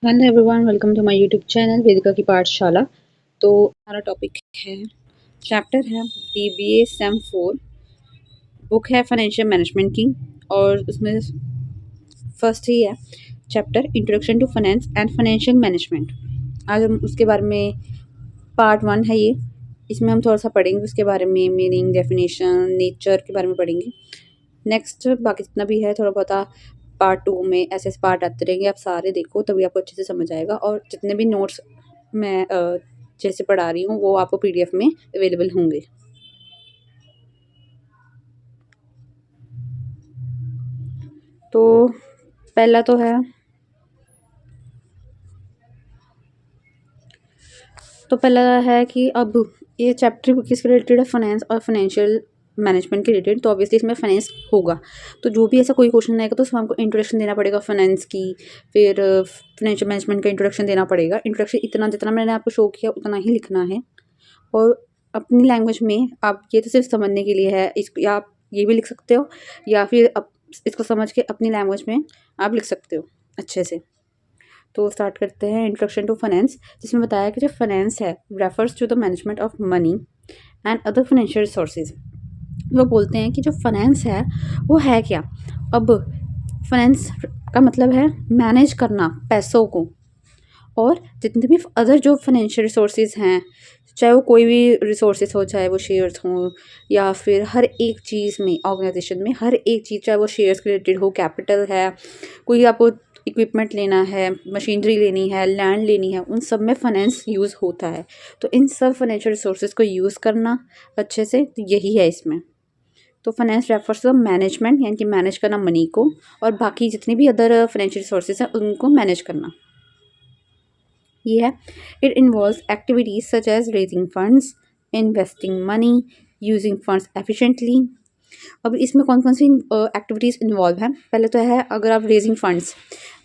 Hello everyone, welcome to my YouTube channel Vedika की पाठशाला। तो हमारा टॉपिक है, चैप्टर है बीबीए सेम 4, बुक है फाइनेंशियल मैनेजमेंट की। और उसमें फर्स्ट ही है chapter introduction to finance and financial management. आज हम उसके बारे में पार्ट 1 है ये। इसमें हम थोड़ा सा पढ़ेंगे उसके बारे में, मीनिंग, डेफिनेशन, नेचर के बारे में पढ़ेंगे। नेक्स्ट बाकी जितना भी है थोड़ा बहुत पार्ट 2 में ऐसे ऐसे पार्ट आते रहेंगे, आप सारे देखो तभी आपको अच्छे से समझ आएगा। और जितने भी नोट्स मैं जैसे पढ़ा रही हूँ वो आपको पीडीएफ में अवेलेबल होंगे। तो पहला है कि अब ये चैप्टर किसके रिलेटेड है, फाइनेंस और फाइनेंशियल मैनेजमेंट के रिलेटेड। तो ऑब्वियसली इसमें फाइनेंस होगा, तो जो भी ऐसा कोई क्वेश्चन आएगा तो उसमें हमको इंट्रोडक्शन देना पड़ेगा फाइनेंस की, फिर फाइनेंशियल मैनेजमेंट का इंट्रोडक्शन देना पड़ेगा। इंट्रोडक्शन इतना जितना मैंने आपको शो किया उतना ही लिखना है, और अपनी लैंग्वेज में। आप ये तो सिर्फ समझने के लिए है, इस या आप ये भी लिख सकते हो या फिर इसको समझ के अपनी लैंग्वेज में आप लिख सकते हो अच्छे से। तो स्टार्ट करते हैं इंट्रोडक्शन टू फाइनेंस, जिसमें बताया कि जो फाइनेंस है refers to the management of money and other financial resources. वो बोलते हैं कि जो फाइनेंस है वो है क्या। अब फाइनेंस का मतलब है मैनेज करना पैसों को, और जितने भी अदर जो फाइनेंशियल रिसोर्सेज हैं, चाहे वो कोई भी रिसोर्सेज हो, चाहे वो शेयर्स हों या फिर हर एक चीज़ में, ऑर्गेनाइजेशन में हर एक चीज़, चाहे वो शेयर्स के रिलेटेड हो, कैपिटल है, कोई आपको इक्विपमेंट लेना है, मशीनरी लेनी है, लैंड लेनी है, उन सब में फाइनेंस यूज़ होता है। तो इन सब फाइनेंशियल रिसोर्सेज को यूज़ करना अच्छे से, तो यही है इसमें। तो फाइनेंस रेफर्स टू मैनेजमेंट, यानी कि मैनेज करना मनी को, और बाकी जितने भी अदर फाइनेंशियल रिसोर्सेज हैं उनको मैनेज करना। ये है, it involves activities such as raising funds, investing money, using funds efficiently. अब इसमें कौन कौन सी एक्टिविटीज़ इन्वॉल्व हैं। पहले तो है, अगर आप रेजिंग फंड्स,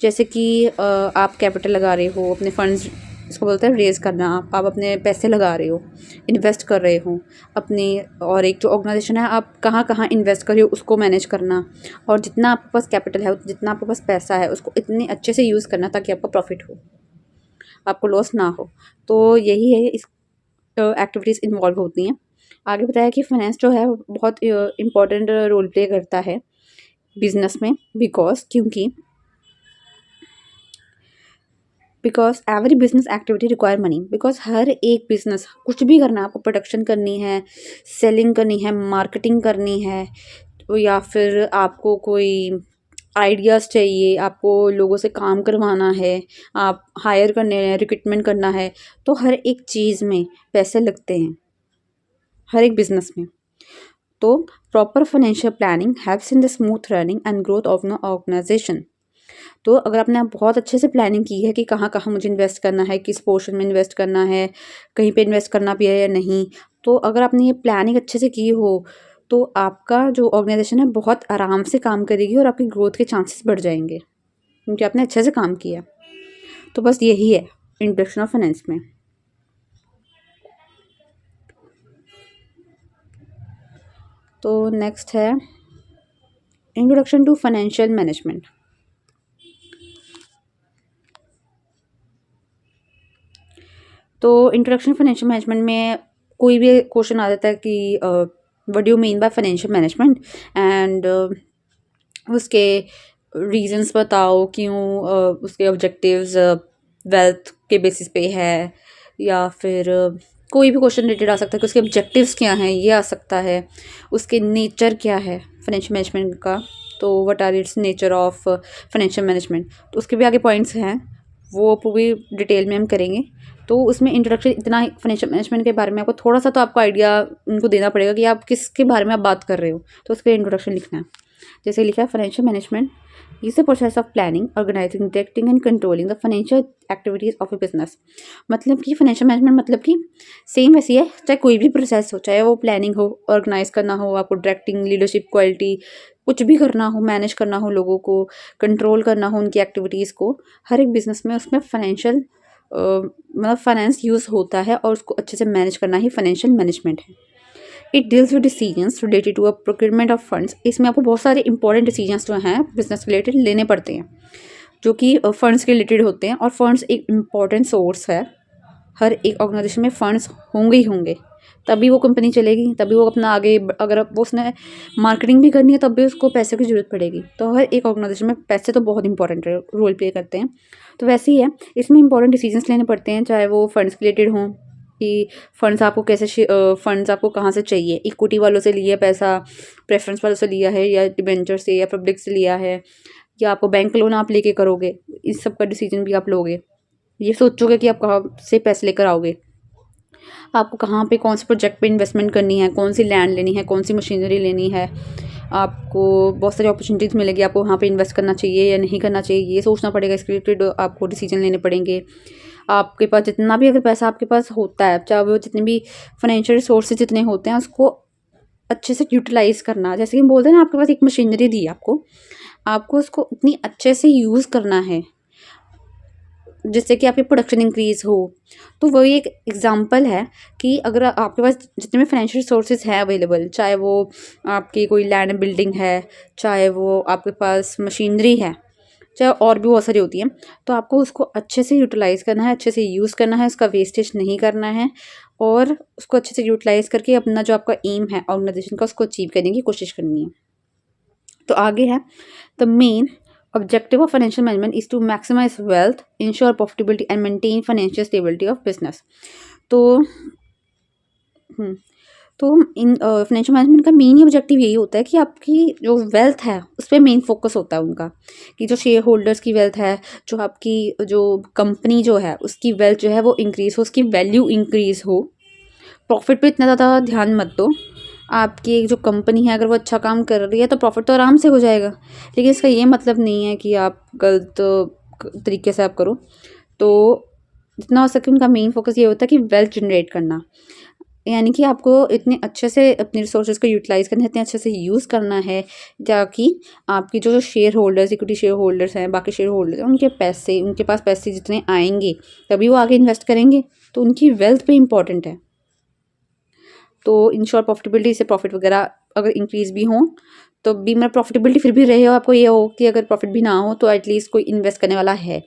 जैसे कि आप कैपिटल लगा रहे हो, अपने फंड्स, इसको बोलते हैं रेज करना। आप अपने पैसे लगा रहे हो, इन्वेस्ट कर रहे हो अपने, और एक जो ऑर्गेनाइजेशन है आप कहाँ कहाँ इन्वेस्ट कर रहे हो उसको मैनेज करना। और जितना आपके पास कैपिटल है, जितना आपके पास पैसा है, उसको इतने अच्छे से यूज़ करना ताकि आपको प्रॉफिट हो, आपको लॉस ना हो। तो यही है, इस एक्टिविटीज़ इन्वॉल्व होती हैं। आगे बताया कि फाइनेंस जो है बहुत इम्पॉर्टेंट रोल प्ले करता है बिजनेस में, because every business activity require money. Because हर एक बिजनेस, कुछ भी करना है, आपको प्रोडक्शन करनी है, सेलिंग करनी है, मार्केटिंग करनी है, तो या फिर आपको कोई आइडियाज़ चाहिए, आपको लोगों से काम करवाना है, आप हायर करने हैं, रिक्रूटमेंट करना है, तो हर एक चीज़ में पैसे लगते हैं, हर एक बिजनेस में। तो proper financial planning helps in the smooth running and growth of no organisation. तो अगर आपने बहुत अच्छे से प्लानिंग की है कि कहाँ कहाँ मुझे इन्वेस्ट करना है, किस पोर्शन में इन्वेस्ट करना है, कहीं पे इन्वेस्ट करना भी है या नहीं, तो अगर आपने ये प्लानिंग अच्छे से की हो तो आपका जो ऑर्गेनाइजेशन है बहुत आराम से काम करेगी और आपकी ग्रोथ के चांसेस बढ़ जाएंगे, क्योंकि आपने अच्छे से काम किया। तो बस यही है इंट्रोडक्शन ऑफ फाइनेंस में। तो नेक्स्ट है इंट्रोडक्शन टू फाइनेंशियल मैनेजमेंट। तो इंट्रोडक्शन फाइनेंशियल मैनेजमेंट में कोई भी क्वेश्चन आ जाता है कि what do you mean by financial management, and उसके रीजंस बताओ, क्यों उसके ऑब्जेक्टिव्स वेल्थ के बेसिस पे है, या फिर कोई भी क्वेश्चन रिलेटेड आ सकता है कि उसके ऑब्जेक्टिव्स क्या हैं, ये आ सकता है। उसके नेचर क्या है फाइनेंशियल मैनेजमेंट का, तो what are its nature of financial management, तो उसके भी आगे पॉइंट्स हैं, वो पूरी डिटेल में हम करेंगे। तो उसमें इंट्रोडक्शन इतना फाइनेंशियल मैनेजमेंट के बारे में आपको थोड़ा सा तो आपको आइडिया उनको देना पड़ेगा कि आप किसके बारे में आप बात कर रहे हो, तो उसके इंट्रोडक्शन लिखना है। जैसे लिखा है, financial management is the process of planning, organising, directing and controlling the financial activities of a business. मतलब कि फाइनेंशियल मैनेजमेंट मतलब कि सेम वैसी है, चाहे कोई भी प्रोसेस हो, चाहे वो प्लानिंग हो, ऑर्गेनाइज करना हो, आपको डायरेक्टिंग, लीडरशिप क्वालिटी, कुछ भी करना हो, मैनेज करना हो, लोगों को कंट्रोल करना हो, उनकी एक्टिविटीज़ को, हर एक बिजनेस में उसमें फाइनेंशियल मतलब फाइनेंस यूज़ होता है, और उसको अच्छे से मैनेज करना ही फाइनेंशियल मैनेजमेंट है। It deals with decisions related to a procurement of funds. इसमें आपको बहुत सारे इंपॉर्टेंट डिसीजंस जो हैं बिजनेस रिलेटेड लेने पड़ते हैं। जो कि फंड्स के रिलेटेड होते हैं। और फंड्स एक इम्पॉर्टेंट सोर्स है, हर एक ऑर्गेनाइजेशन में फंड्स होंगे ही होंगे, तभी वो कंपनी चलेगी, तभी वो अपना आगे अगर वो उसने मार्केटिंग भी करनी है तब भी उसको पैसे की ज़रूरत पड़ेगी। तो हर एक ऑर्गेनाइजेशन में पैसे तो बहुत इंपॉर्टेंट रोल प्ले करते हैं। तो वैसे ही है, इसमें इंपॉर्टेंट डिसीजंस लेने पड़ते हैं, चाहे वो फंड्स रिलेटेड हों कि फंड्स आपको कैसे फंड्स आपको कहाँ से चाहिए, इक्विटी वालों से लिया पैसा, प्रेफरेंस वालों से लिया है, या डिबेंचर से या पब्लिक से लिया है, या आपको बैंक लोन आप लेके करोगे, इस सब का डिसीजन भी आप लोगे। ये सोचोगे कि आप कहाँ से पैसे लेकर आओगे, आपको कहाँ पे कौन से प्रोजेक्ट पे इन्वेस्टमेंट करनी है, कौन सी लैंड लेनी है, कौन सी मशीनरी लेनी है, आपको बहुत सारी अपॉर्चुनिटीज़ मिलेगी, आपको वहाँ पे इन्वेस्ट करना चाहिए या नहीं करना चाहिए, ये सोचना पड़ेगा। इसके रिलेटेड आपको डिसीजन लेने पड़ेंगे। आपके पास जितना भी अगर पैसा आपके पास होता है, चाहे वो जितने भी फाइनेंशियल रिसोर्सेज जितने होते हैं, उसको अच्छे से यूटिलाइज़ करना। जैसे कि हम बोलते हैं ना, आपके पास एक मशीनरी दी आपको उसको इतनी अच्छे से यूज़ करना है जिससे कि आपकी प्रोडक्शन इंक्रीज़ हो। तो वही एक एग्जांपल है कि अगर आपके पास जितने भी फाइनेंशियल रिसोर्सेज हैं अवेलेबल, चाहे वो आपकी कोई लैंड बिल्डिंग है, चाहे वो आपके पास मशीनरी है, चाहे और भी बहुत सारी होती हैं, तो आपको उसको अच्छे से यूटिलाइज़ करना है, अच्छे से यूज़ करना है, उसका वेस्टेज नहीं करना है, और उसको अच्छे से यूटिलाइज़ करके अपना जो आपका एम है ऑर्गेनाइजेशन का, उसको अचीव करने की कोशिश करनी है। तो आगे है, the main objective of financial management is to maximize wealth, ensure profitability and maintain financial stability of business। तो तो इन फाइनेंशियल मैनेजमेंट का मेन ही ऑब्जेक्टिव यही होता है कि आपकी जो वेल्थ है उस पर मेन फोकस होता है उनका, कि जो शेयर होल्डर्स की वेल्थ है, जो आपकी जो कंपनी जो है उसकी वेल्थ जो है वो इंक्रीज़ हो, उसकी वैल्यू इंक्रीज़ हो। प्रॉफिट पे इतना ज़्यादा ध्यान मत दो। आपकी जो कंपनी है अगर वो अच्छा काम कर रही है तो प्रॉफिट तो आराम से हो जाएगा, लेकिन इसका ये मतलब नहीं है कि आप गलत तरीके से आप करो। तो जितना हो सके उनका मेन फोकस ये होता है कि वेल्थ जनरेट करना, यानी कि आपको इतने अच्छे से अपने रिसोर्सेज को यूटिलाइज़ करना है, इतने अच्छे से यूज़ करना है, ताकि आपकी जो share holders, equity share holders हैं, बाकी शेयर होल्डर्स हैं, उनके पास पैसे जितने आएंगे तभी वो आगे इन्वेस्ट करेंगे। तो उनकी वेल्थ पे इम्पॉर्टेंट है। तो इंश्योर प्रॉफिटेबिलिटी से प्रॉफिट वगैरह अगर इंक्रीज़ भी हों तो भी मतलब प्रॉफिटेबिलिटी फिर भी रहे हो, आपको ये हो कि अगर प्रॉफिट भी ना हो तो एटलीस्ट कोई इन्वेस्ट करने वाला है।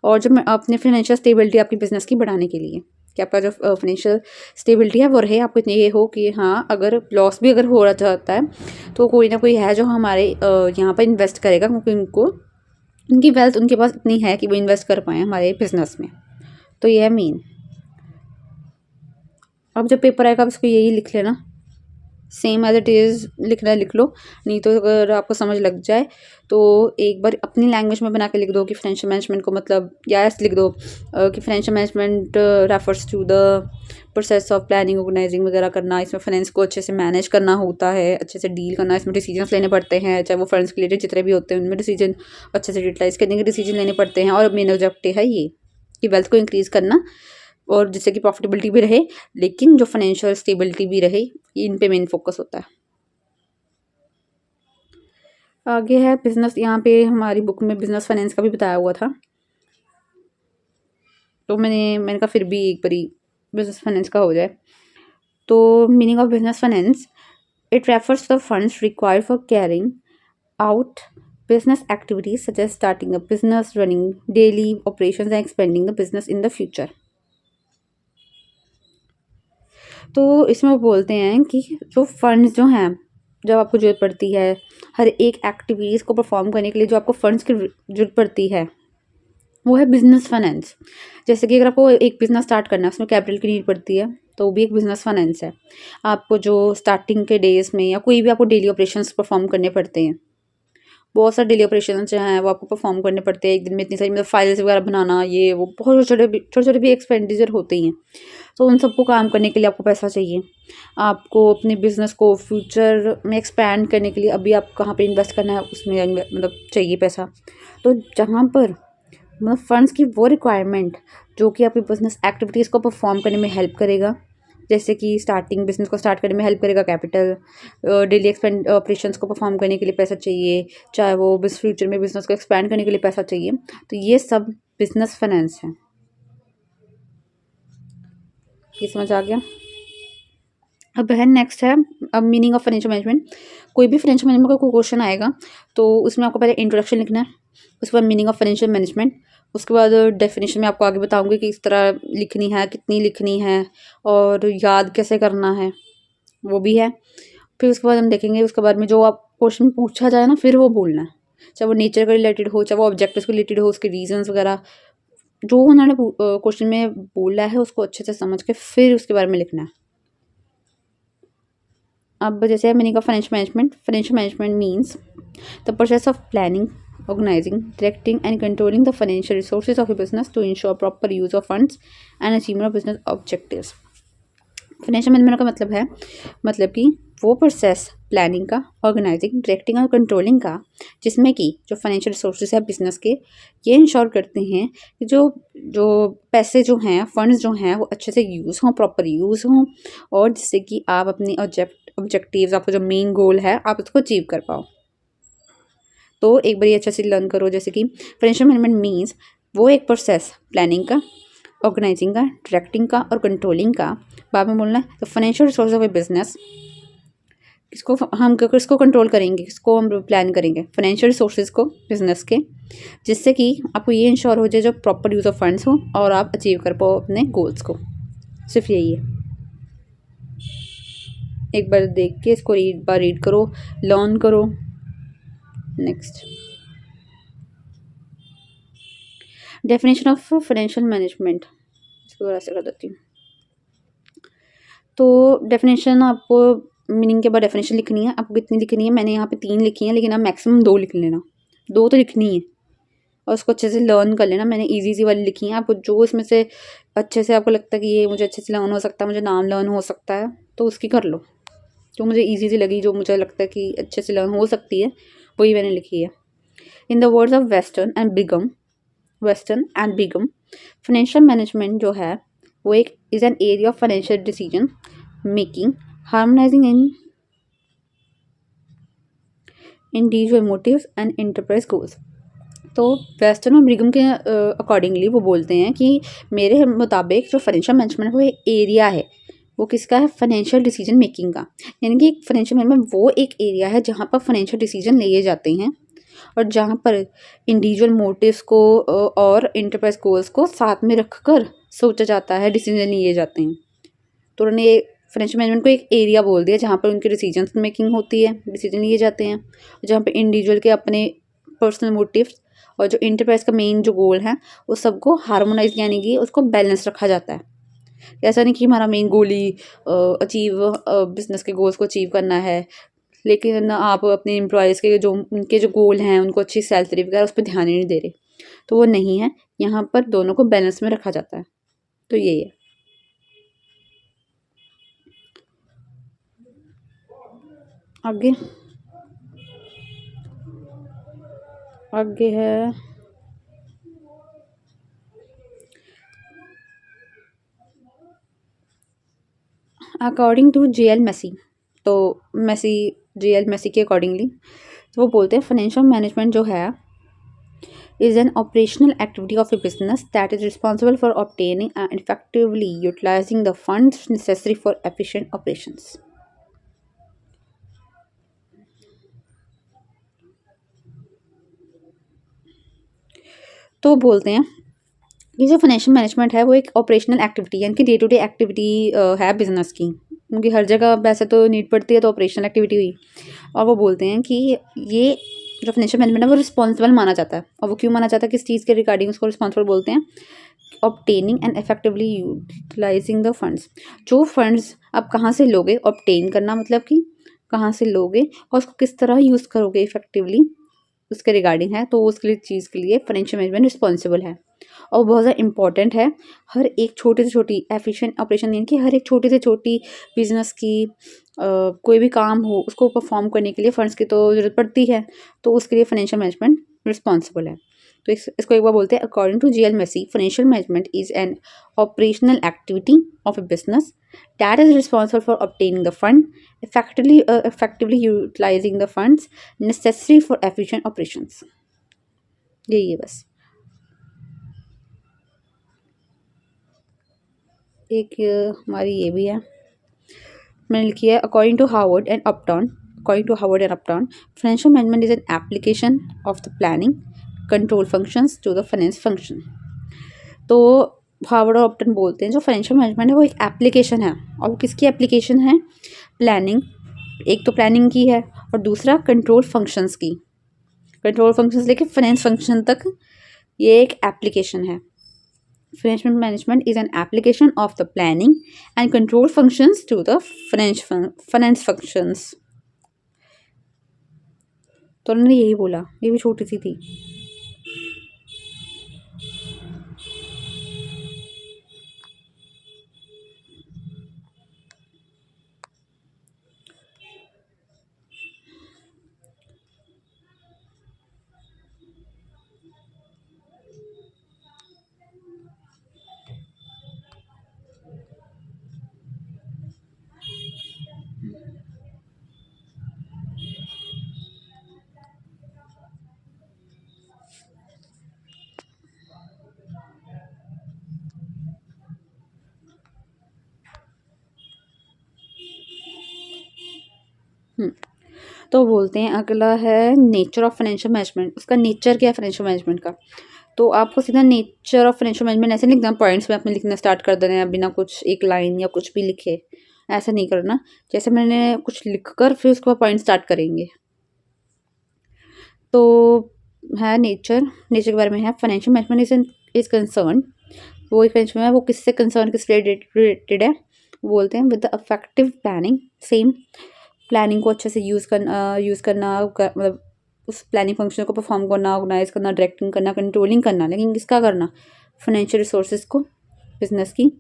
और जब मैं अपने फाइनेंशियल स्टेबिलिटी आपकी बिज़नेस की बढ़ाने के लिए, कि आपका जो फाइनेंशियल स्टेबिलिटी है वो रहे, आपको इतनी ये हो कि हाँ अगर लॉस भी अगर हो रहा जाता है तो कोई ना कोई है जो हमारे यहाँ पर इन्वेस्ट करेगा, क्योंकि उनकी वेल्थ उनके पास इतनी है कि वो इन्वेस्ट कर पाएँ हमारे बिज़नेस में। तो ये है मेन। अब जब पेपर आएगा आप इसको यही लिख लेना, सेम एज इट इज़ लिखना है लिख लो, नहीं तो अगर आपको समझ लग जाए तो एक बार अपनी लैंग्वेज में बना के लिख दो कि फाइनेंशियल मैनेजमेंट को मतलब, या ऐसे लिख दो कि financial management refers to the process of planning, organising वगैरह करना। इसमें फाइनेंस को अच्छे से मैनेज करना होता है, अच्छे से डील करना, इसमें डिसीजंस लेने पड़ते हैं, चाहे वो फंड्स के रिलेटेड जितने भी होते हैं उनमें डिसीजन अच्छे से यूटिलाइज़ करने के डिसीजन लेने पड़ते हैं। और मेन ऑब्जेक्टिव है ये कि वेल्थ को इंक्रीज़ करना, और जिससे कि प्रॉफिटेबिलिटी भी रहे लेकिन जो फाइनेंशियल स्टेबिलिटी भी रहे, इन पे मेन फोकस होता है। आगे है बिजनेस, यहाँ पे हमारी बुक में बिजनेस फाइनेंस का भी बताया हुआ था, तो मैंने कहा फिर भी एक बारी बिजनेस फाइनेंस का हो जाए। तो meaning of business finance, it refers the funds required for carrying out business activities such as starting a business, running daily operations and expanding the business in the future। तो इसमें वो बोलते हैं कि जो फंड्स जो हैं, जब आपको ज़रूरत पड़ती है हर एक एक्टिविटीज़ को परफॉर्म करने के लिए, जो आपको फंड्स की ज़रूरत पड़ती है वो है बिजनेस फाइनेंस। जैसे कि अगर आपको एक बिज़नेस स्टार्ट करना है, उसमें कैपिटल की नीड पड़ती है, तो वो भी एक बिज़नेस फाइनेंस है। आपको जो स्टार्टिंग के डेज़ में या कोई भी आपको डेली ऑपरेशंस परफॉर्म करने पड़ते हैं, बहुत सारे डेली ऑपरेशन जो हैं वो आपको परफॉर्म करने पड़ते हैं। एक दिन में इतनी सारी मतलब फाइल्स वगैरह बनाना, ये वो बहुत छोटे छोटे भी एक्सपेंडिचर होते ही हैं। तो उन सबको काम करने के लिए आपको पैसा चाहिए। आपको अपने बिज़नेस को फ्यूचर में एक्सपैंड करने के लिए अभी आप कहाँ पे इन्वेस्ट करना है उसमें मतलब चाहिए पैसा। तो जहाँ पर मतलब फंड्स की वो रिक्वायरमेंट जो कि आपकी बिज़नेस एक्टिविटीज़ को परफॉर्म करने में हेल्प करेगा, जैसे कि बिज़नेस को स्टार्ट करने में हेल्प करेगा कैपिटल, डेली एक्सपेंड ऑपरेशंस को परफॉर्म करने के लिए पैसा चाहिए, चाहे वो फ्यूचर में बिज़नेस को एक्सपैंड करने के लिए पैसा चाहिए। तो ये सब बिज़नेस फाइनेंस है। ये समझ आ गया। अब है नेक्स्ट है, अब मीनिंग ऑफ फाइनेंशियल मैनेजमेंट। कोई भी फाइनेंशियल मैनेजमेंट का कोई क्वेश्चन आएगा तो उसमें आपको पहले इंट्रोडक्शन लिखना है, उसके बाद मीनिंग ऑफ फाइनेंशियल मैनेजमेंट, उसके बाद डेफिनेशन में आपको आगे बताऊंगी कि किस तरह लिखनी है, कितनी लिखनी है और याद कैसे करना है, वो भी है। फिर उसके बाद हम देखेंगे उसके बाद में जो आप क्वेश्चन पूछा जाए ना फिर वो बोलना है, चाहे वो नेचर के रिलेटेड हो, चाहे वो ऑब्जेक्टिव्स के रिलेटेड हो, उसके रीजंस वगैरह जो उन्होंने क्वेश्चन में बोला है उसको अच्छे से समझ के फिर उसके बारे में लिखना है। अब जैसे meaning of financial management means the process of planning, organizing, directing and controlling the financial resources of a business to ensure proper use of funds and achievement of business objectives। Financial management का मतलब है कि वो process planning का, organising, directing और controlling का जिसमें कि जो फाइनेंशियल रिसोर्सेज है बिजनेस के ये इंश्योर करते हैं कि जो जो पैसे जो हैं, फंड्स जो हैं वो अच्छे से यूज़ हों, प्रॉपर यूज़ हों और जिससे कि आप अपनी ऑब्जेक्टिव्स, आपका जो मेन गोल है आप उसको अचीव कर पाओ। तो एक बार अच्छे से लर्न करो, जैसे कि फाइनेंशियल मैनेजमेंट मीन्स वो एक प्रोसेस प्लानिंग का, ऑर्गेनाइजिंग का, डायरेक्टिंग का और कंट्रोलिंग का। बाद में बोलना है तो financial resource of a business, किसको कंट्रोल करेंगे, किसको हम प्लान करेंगे, फाइनेंशियल रिसोर्सेज को बिजनेस के, जिससे कि आपको ये इंश्योर हो जाए जो प्रॉपर यूज़ ऑफ फंड्स हो और आप अचीव कर पाओ अपने गोल्स को। सिर्फ यही है। एक बार देख के इसको रीड करो, लर्न करो। Next, definition of financial management, इसको ऐसे कर देती हूँ। तो डेफिनेशन आपको मीनिंग के बाद डेफिनेशन लिखनी है, आपको कितनी लिखनी है, मैंने यहाँ पे 3 लिखी हैं लेकिन आप मैक्सिमम 2 लिख लेना, 2 तो लिखनी है और उसको अच्छे से लर्न कर लेना। मैंने इजी वाली लिखी हैं, आपको जो इसमें से अच्छे से आपको लगता है कि ये मुझे अच्छे से लर्न हो सकता है, मुझे नाम लर्न हो सकता है तो उसकी कर लो। जो मुझे ईजी लगी, जो मुझे लगता है कि अच्छे से लर्न हो सकती है वही मैंने लिखी है। In the words of Western and Brigham, financial management जो है वो एक is an area of financial decision making, harmonising in individual motives and enterprise goals. तो वेस्टर्न और ब्रिगम के अकॉर्डिंगली वो बोलते हैं कि मेरे मुताबिक जो फाइनेंशियल मैनेजमेंट वो एक एरिया है, वो किसका है, फाइनेंशियल डिसीजन मेकिंग का। यानी कि फाइनेंशियल मैनेजमेंट वो एक एरिया है जहाँ पर फाइनेंशियल डिसीजन लिए जाते हैं और जहाँ पर इंडिविजुअल मोटिव्स को और एंटरप्राइज गोल्स को साथ में रखकर सोचा जाता है, डिसीजन लिए जाते हैं। तो उन्होंने फाइनेंशियल मैनेजमेंट को एक एरिया बोल दिया जहाँ पर उनकी डिसीजन मेकिंग होती है, डिसीजन लिए जाते हैं, जहाँ पर इंडिविजुअल के अपने पर्सनल मोटिव्स और जो एंटरप्राइज का मेन जो गोल है उस सबको हार्मोनाइज यानी कि उसको बैलेंस रखा जाता है। ऐसा नहीं कि हमारा मेन गोल ही अचीव बिजनेस के गोल्स को अचीव करना है लेकिन आप अपने एम्प्लॉयज़ के जो उनके जो गोल हैं उनको अच्छी सैलरी वगैरह उस पर ध्यान ही नहीं दे रहे, तो वो नहीं है। यहाँ पर दोनों को बैलेंस में रखा जाता है। तो यही है। आगे है अकॉर्डिंग टू J.L. मेसी। तो J.L. मेसी के अकॉर्डिंगली तो वो बोलते हैं फाइनेंशियल मैनेजमेंट जो है is an operational activity of a business that is responsible for obtaining and effectively utilizing the funds necessary for efficient operations। तो बोलते हैं कि जो फाइनेंशियल मैनेजमेंट है वो एक ऑपरेशनल एक्टिविटी यानी कि डे टू डे एक्टिविटी है बिजनेस की, क्योंकि हर जगह वैसे तो नीड पड़ती है तो ऑपरेशनल एक्टिविटी हुई। और वो बोलते हैं कि ये जो फाइनेंशियल मैनेजमेंट है वो रिस्पॉन्सिबल माना जाता है। और वो क्यों माना जाता है, किस चीज़ के रिगार्डिंग उसको रिस्पॉन्सिबल बोलते हैं, obtaining and effectively utilising the funds. जो फंड्स आप कहाँ से लोगे, ऑब्टेन करना मतलब कि कहाँ से लोगे और उसको किस तरह यूज़ करोगे इफेक्टिवली, उसके रिगार्डिंग है। तो उसके लिए चीज़ के लिए फाइनेंशियल मैनेजमेंट रिस्पॉन्सिबल है और बहुत ज़्यादा इंपॉर्टेंट है। हर एक छोटी से छोटी एफिशिएंट ऑपरेशन यानी कि हर एक छोटी से छोटी बिजनेस की कोई भी काम हो उसको परफॉर्म करने के लिए फंड्स की तो ज़रूरत पड़ती है, तो उसके लिए फाइनेंशियल मैनेजमेंट रिस्पॉन्सिबल है। तो इसको एक बार बोलते हैं according to J.L. Massie, financial management is an operational activity of a business that is responsible for obtaining the fund, effectively utilizing the funds necessary for efficient operations। यही है बस। एक हमारी ये भी है, मैंने लिखी है according to Harvard and Upton, financial management is an application of the planning, control functions to the finance function. तो हार्वर्ड और ऑप्टन बोलते हैं जो फाइनेंशियल मैनेजमेंट है वो एक एप्लीकेशन है, और वो किसकी एप्लीकेशन है? प्लानिंग, एक तो प्लानिंग की है और दूसरा कंट्रोल फंक्शंस की। कंट्रोल फंक्शंस लेके फाइनेंस फंक्शन तक ये एक एप्लीकेशन है। Financial management is an application of the planning and control functions to the finance functions. तो उन्होंने यही बोला, ये भी छोटी सी थी। तो बोलते हैं अगला है नेचर ऑफ फाइनेंशियल मैनेजमेंट। उसका नेचर क्या है फाइनेंशियल मैनेजमेंट का? तो आपको सीधा नेचर ऑफ फाइनेंशियल मैनेजमेंट ऐसे नहीं लिखना, पॉइंट्स में आपने लिखना स्टार्ट कर देना है बिना कुछ एक लाइन या कुछ भी लिखे, ऐसा नहीं करना। जैसे मैंने कुछ लिख कर फिर उसके बाद पॉइंट स्टार्ट करेंगे। तो है नेचर के बारे में है। फाइनेंशियल मैनेजमेंट इज कंसर्न, वो एक फाइनेंशियल है वो किससे कंसर्न, किस रिलेटेड है? बोलते हैं with the effective planning. Same planning को अच्छे से यूज़ करना मतलब उस प्लानिंग फंक्शन को परफॉर्म करना, ऑर्गेनाइज करना, डायरेक्टिंग करना, कंट्रोलिंग करना। लेकिन किसका करना? फाइनेंशियल रिसोर्सेज को, बिजनेस की।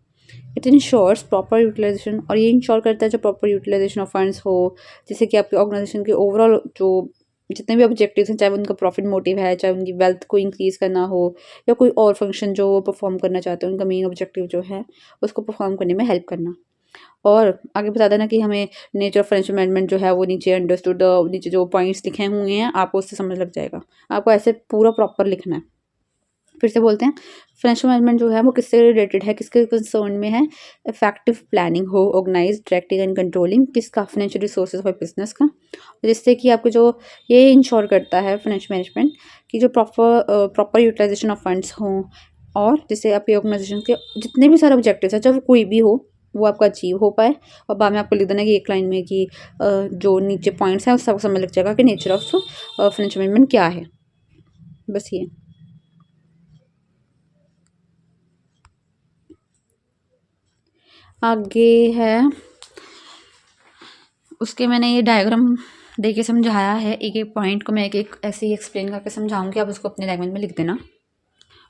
इट इंश्योर्स प्रॉपर यूटिलाइजेशन, और ये इंश्योर करता है जो प्रॉपर यूटिलाइजेशन ऑफ फंड्स हो, जैसे कि आपकी ऑर्गेनाइजेशन के ओवरऑल जो जितने भी ऑब्जेक्टिव्स हैं, चाहे उनका प्रॉफिट मोटिव है, चाहे उनकी वेल्थ को इंक्रीज करना हो, या कोई और फंक्शन जो वो परफॉर्म करना चाहते हैं, उनका मेन ऑब्जेक्टिव जो है उसको परफॉर्म करने में हेल्प करना। और आगे बता देना कि हमें नेचर ऑफ फाइनेंशियल मैनेजमेंट जो है वो नीचे अंडरस्टूड, नीचे जो पॉइंट्स लिखे हुए हैं आपको उससे समझ लग जाएगा। आपको ऐसे पूरा प्रॉपर लिखना है। फिर से बोलते हैं फाइनेंशियल मैनेजमेंट जो है वो किससे रिलेटेड है, किसके कंसर्न में है? इफेक्टिव प्लानिंग हो, ऑर्गेनाइज, डायरेक्टिंग एंड कंट्रोलिंग किसका? फाइनेंशियल रिसोर्सेज फॉर बिजनेस का। जिससे कि आपको जो ये इंश्योर करता है फाइनेंशियल मैनेजमेंट कि जो प्रॉपर यूटिलाइजेशन ऑफ फंड्स हों, और जिससे आपकी ऑर्गेनाइजेशन के जितने भी सारे ऑब्जेक्टिव्स हैं, चाहे वो कोई भी हो, वो आपका अचीव हो पाए। और बाद में आपको लिख देना कि एक लाइन में कि जो नीचे पॉइंट्स हैं उससे आपको समझ लग जाएगा कि नेचर ऑफ फाइनेंशियल मैनेजमेंट क्या है। बस ये। आगे है उसके मैंने ये डायग्राम दे के समझाया है। एक एक पॉइंट को मैं एक एक ऐसे ही एक्सप्लेन करके समझाऊंगी, आप उसको अपने लैंग्वेज में लिख देना।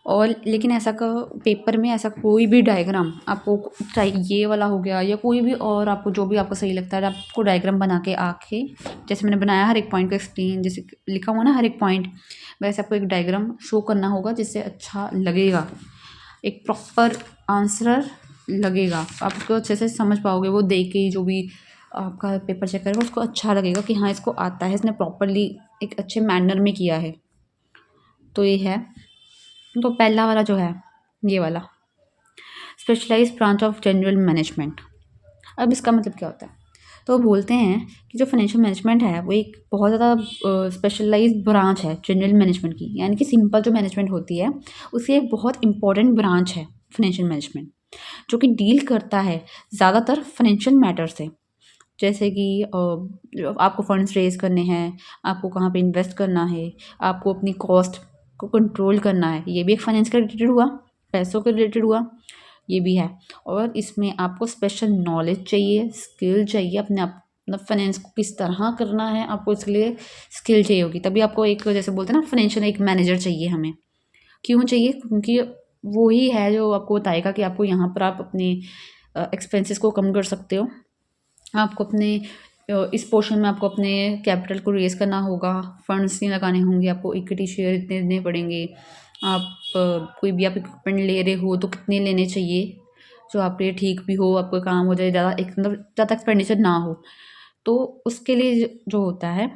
और लेकिन ऐसा का पेपर में ऐसा कोई भी डायग्राम आपको, चाहे ये वाला हो गया या कोई भी और, आपको जो भी आपको सही लगता है आपको डायग्राम बना के आके, जैसे मैंने बनाया हर एक पॉइंट का एक्सप्लेन, जैसे लिखा हुआ ना हर एक पॉइंट, वैसे आपको एक डायग्राम शो करना होगा जिससे अच्छा लगेगा, एक प्रॉपर आंसर लगेगा, आप उसको अच्छे से समझ पाओगे। वो देख के जो भी आपका पेपर चेक करेगा उसको अच्छा लगेगा कि हाँ इसको आता है, इसने प्रॉपरली एक अच्छे मैनर में किया है। तो ये है। तो पहला वाला जो है ये वाला specialised branch of general management. अब इसका मतलब क्या होता है? तो बोलते हैं कि जो फाइनेंशियल मैनेजमेंट है वो एक बहुत ज़्यादा स्पेशलाइज्ड ब्रांच है जनरल मैनेजमेंट की, यानी कि सिंपल जो मैनेजमेंट होती है उसकी एक बहुत इंपॉर्टेंट ब्रांच है फाइनेंशियल मैनेजमेंट, जो कि डील करता है ज़्यादातर फाइनेंशियल मैटर से। जैसे कि आपको फंड्स रेज करने हैं, आपको कहाँ पे इन्वेस्ट करना है, आपको अपनी कॉस्ट को कंट्रोल करना है, ये भी एक फाइनेंस का रिलेटेड हुआ, पैसों के रिलेटेड हुआ, ये भी है। और इसमें आपको स्पेशल नॉलेज चाहिए, स्किल चाहिए, अपने आप मतलब फाइनेंस को किस तरह करना है आपको इसके लिए स्किल चाहिए होगी। तभी आपको एक जैसे बोलते हैं ना फाइनेंशियल एक मैनेजर चाहिए हमें। क्यों चाहिए? क्योंकि वो ही है जो आपको बताएगा कि आपको यहाँ पर आप अपने एक्सपेंसेस को कम कर सकते हो, आपको अपने इस पोर्शन में आपको अपने कैपिटल को रेज़ करना होगा, फंड्स नहीं लगाने होंगे, आपको इक्विटी शेयर इतने देने पड़ेंगे, आप कोई भी आप इक्विपमेंट ले रहे हो तो कितने लेने चाहिए जो आपके लिए ठीक भी हो, आपको काम हो जाए, ज़्यादा एक मतलब ज़्यादा एक्सपेंडिचर ना हो। तो उसके लिए जो होता है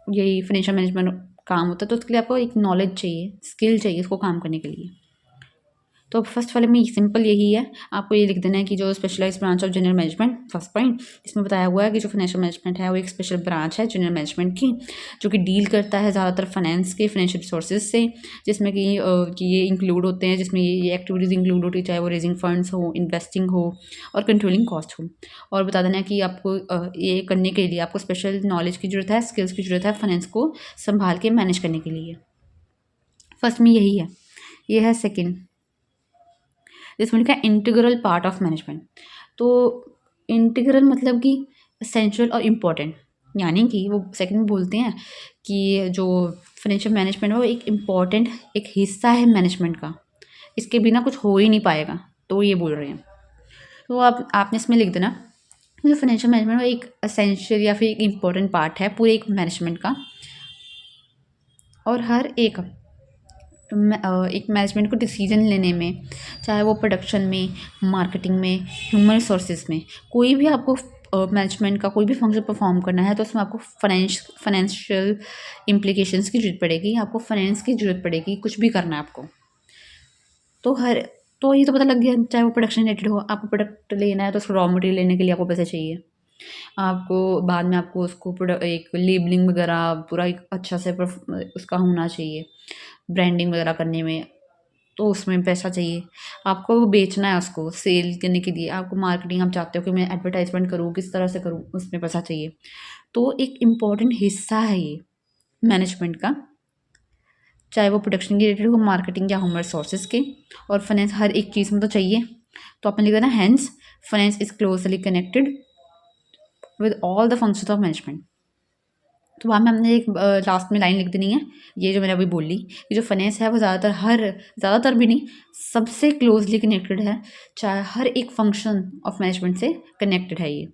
यही फाइनेंशियल मैनेजमेंट काम होता है। तो उसके लिए आपको एक नॉलेज चाहिए, स्किल चाहिए इसको काम करने के लिए। तो फर्स्ट वाले में सिंपल यही है, आपको ये लिख देना है कि जो specialised branch of general management, first point इसमें बताया हुआ है कि जो फाइनेंशियल मैनेजमेंट है वो एक स्पेशल ब्रांच है जनरल मैनेजमेंट की, जो कि डील करता है ज़्यादातर फाइनेंस के फाइनेंशियल रिसोर्सेज से, जिसमें कि ये इंक्लूड होते हैं, जिसमें ये एक्टिविटीज़ इंक्लूड होती है, चाहे वो रेजिंग फंड्स हो, इन्वेस्टिंग हो और कंट्रोलिंग कॉस्ट हो। और बता देना है कि आपको ये करने के लिए आपको स्पेशल नॉलेज की ज़रूरत है, स्किल्स की ज़रूरत है फाइनेंस को संभाल के मैनेज करने के लिए। फर्स्ट में यही है। ये है सेकेंड, जिसमें लिखा है इंटीग्रल पार्ट ऑफ मैनेजमेंट। तो इंटीग्रल मतलब कि एसेंशियल और इम्पॉर्टेंट, यानी कि वो सेकंड में बोलते हैं कि जो फाइनेंशियल मैनेजमेंट है वो एक इम्पॉर्टेंट एक हिस्सा है मैनेजमेंट का, इसके बिना कुछ हो ही नहीं पाएगा, तो ये बोल रहे हैं। तो आपने इसमें लिख देना जो फाइनेंशियल मैनेजमेंट वो एक एसेंशियल या फिर एक इम्पॉर्टेंट पार्ट है पूरे एक मैनेजमेंट का, और हर एक मैनेजमेंट को डिसीजन लेने में, चाहे वो प्रोडक्शन में, मार्केटिंग में, ह्यूमन रिसोर्सेज में, कोई भी आपको मैनेजमेंट का कोई भी फंक्शन परफॉर्म करना है तो उसमें आपको फाइनेंशियल इम्प्लीकेशंस की ज़रूरत पड़ेगी, आपको फाइनेंस की ज़रूरत पड़ेगी, कुछ भी करना है आपको। तो ये तो पता लग गया, चाहे वो प्रोडक्शन रिलेटेड हो, आपको प्रोडक्ट लेना है तो उसको रॉ मटेरियल लेने के लिए आपको पैसे चाहिए, आपको बाद में आपको उसको एक लेबलिंग वगैरह पूरा एक अच्छा से उसका होना चाहिए, ब्रांडिंग वगैरह करने में, तो उसमें पैसा चाहिए। आपको बेचना है, उसको सेल करने के लिए आपको मार्केटिंग, आप चाहते हो कि मैं एडवर्टाइजमेंट करूँ, किस तरह से करूँ, उसमें पैसा चाहिए। तो एक इम्पॉर्टेंट हिस्सा है ये मैनेजमेंट का, चाहे वो प्रोडक्शन के रिलेटेड हो, मार्केटिंग या ह्यूमन रिसोर्सेज के, और फाइनेंस हर एक चीज़ में तो चाहिए। तो आपने लिखा ना, hence finance is closely connected with all the functions of management. तो वहाँ में हमने एक लास्ट में लाइन लिख देनी है, ये जो मैंने अभी बोली, ये जो फाइनेंस है वो ज़्यादातर भी नहीं, सबसे क्लोजली कनेक्टेड है, चाहे हर एक फंक्शन ऑफ मैनेजमेंट से कनेक्टेड है ये।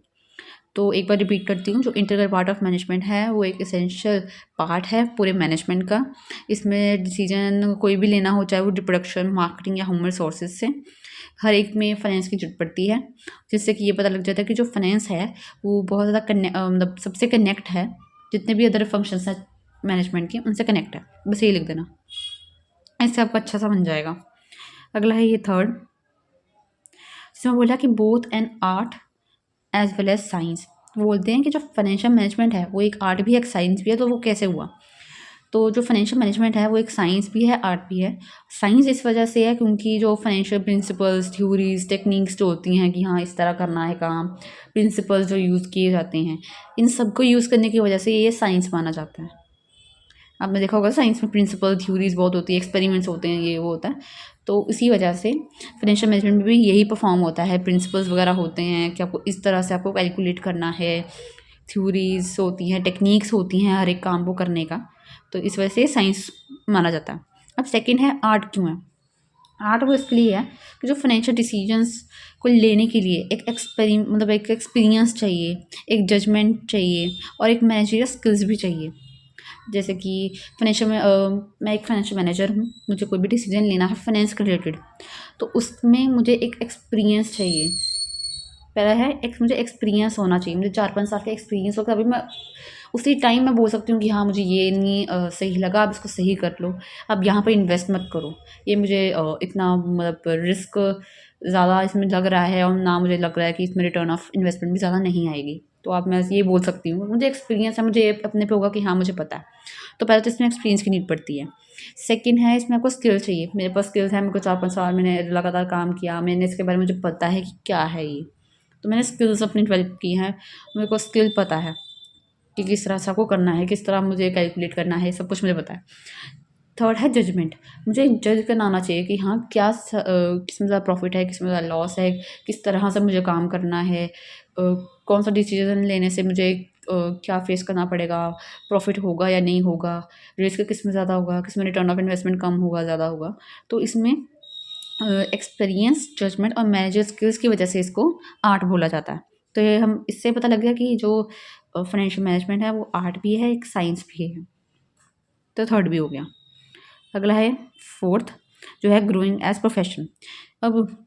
तो एक बार रिपीट करती हूँ, जो इंटीग्रल पार्ट ऑफ मैनेजमेंट है वो एक एसेंशियल पार्ट है पूरे मैनेजमेंट का। इसमें डिसीजन कोई भी लेना हो, चाहे वो प्रोडक्शन, मार्केटिंग या ह्यूमन रिसोर्सेज से, हर एक में फाइनेंस की जरूरत पड़ती है, जिससे कि ये पता लग जाता है कि जो फाइनेंस है वो बहुत ज़्यादा मतलब सबसे कनेक्ट है, जितने भी अदर फंक्शंस हैं मैनेजमेंट के उनसे कनेक्ट है। बस ये लिख देना, इससे आपको अच्छा सा बन जाएगा। अगला है ये थर्ड, जिसमें बोला कि both an art as well as science. वो बोलते हैं कि जो फाइनेंशियल मैनेजमेंट है वो एक आर्ट भी है, एक साइंस भी है। तो वो कैसे हुआ? तो जो फाइनेंशियल मैनेजमेंट है वो एक साइंस भी है, आर्ट भी है। साइंस इस वजह से है क्योंकि जो फाइनेंशियल प्रिंसिपल्स, थ्योरीज, टेक्निक्स जो होती हैं कि हाँ इस तरह करना है काम, प्रिंसिपल्स जो यूज़ किए जाते हैं, इन सबको यूज़ करने की वजह से ये साइंस माना जाता है। आपने देखा होगा साइंस में प्रिंसिपल, थ्योरीज बहुत होती है, एक्सपेरिमेंट्स होते हैं, ये वो होता है। तो इसी वजह से फाइनेंशियल मैनेजमेंट में भी यही परफॉर्म होता है, प्रिंसिपल्स वगैरह होते हैं कि आपको इस तरह से आपको कैलकुलेट करना है, थ्योरीज होती हैं, टेक्निक्स होती हैं हर एक काम को करने का। तो इस वजह से साइंस माना जाता है। अब सेकेंड है आर्ट क्यों है? आर्ट वो इसके लिए है कि जो फाइनेंशियल डिसीजंस को लेने के लिए एक एक्सपीरियंस चाहिए, एक जजमेंट चाहिए और एक मैनेजरियल स्किल्स भी चाहिए। जैसे कि मैं एक फाइनेंशियल मैनेजर हूँ, मुझे कोई भी डिसीजन लेना है फाइनेंस के रिलेटेड, तो उसमें मुझे एक एक्सपीरियंस चाहिए। पहला है मुझे एक्सपीरियंस होना चाहिए, मुझे 4-5 साल का एक्सपीरियंस होगा, अभी मैं उसी टाइम मैं बोल सकती हूँ कि हाँ मुझे ये नहीं सही लगा, अब इसको सही कर लो, अब यहाँ पर इन्वेस्ट मत करो, ये मुझे इतना मतलब रिस्क ज़्यादा इसमें लग रहा है और ना मुझे लग रहा है कि इसमें रिटर्न ऑफ इन्वेस्टमेंट भी ज़्यादा नहीं आएगी। तो आप मैं ये बोल सकती हूँ मुझे एक्सपीरियंस है, मुझे अपने पे होगा कि हाँ मुझे पता है। तो पहले तो इसमें एक्सपीरियंस की नीड पड़ती है। सेकंड है इसमें आपको स्किल चाहिए, मेरे पास स्किल्स है, मेरे को 4-5 साल मैंने लगातार काम किया, मैंने इसके बारे में मुझे पता है कि क्या है ये, तो मैंने स्किल्स अपनी डेवलप की हैं, मेरे को स्किल पता है कि किस तरह से आपको करना है, किस तरह मुझे कैलकुलेट करना है, सब कुछ मुझे पता है। थर्ड है जजमेंट, मुझे एक जज करना आना चाहिए कि हाँ क्या किसमें ज़्यादा प्रॉफिट है, किसमें ज़्यादा लॉस है, किस तरह से मुझे काम करना है, कौन सा डिसीजन लेने से मुझे क्या फेस करना पड़ेगा, प्रॉफिट होगा या नहीं होगा, रिस्क किस में ज़्यादा होगा, किस में रिटर्न ऑफ इन्वेस्टमेंट कम होगा, ज़्यादा होगा। तो इसमें एक्सपीरियंस, जजमेंट और मैनेजर स्किल्स की वजह से इसको आर्ट बोला जाता है। तो ये हम इससे पता लग गया कि जो फाइनेंशियल मैनेजमेंट है वो आर्ट भी है, एक साइंस भी है। तो थर्ड भी हो गया। अगला है फोर्थ, जो है ग्रोइंग एज प्रोफेशन। अब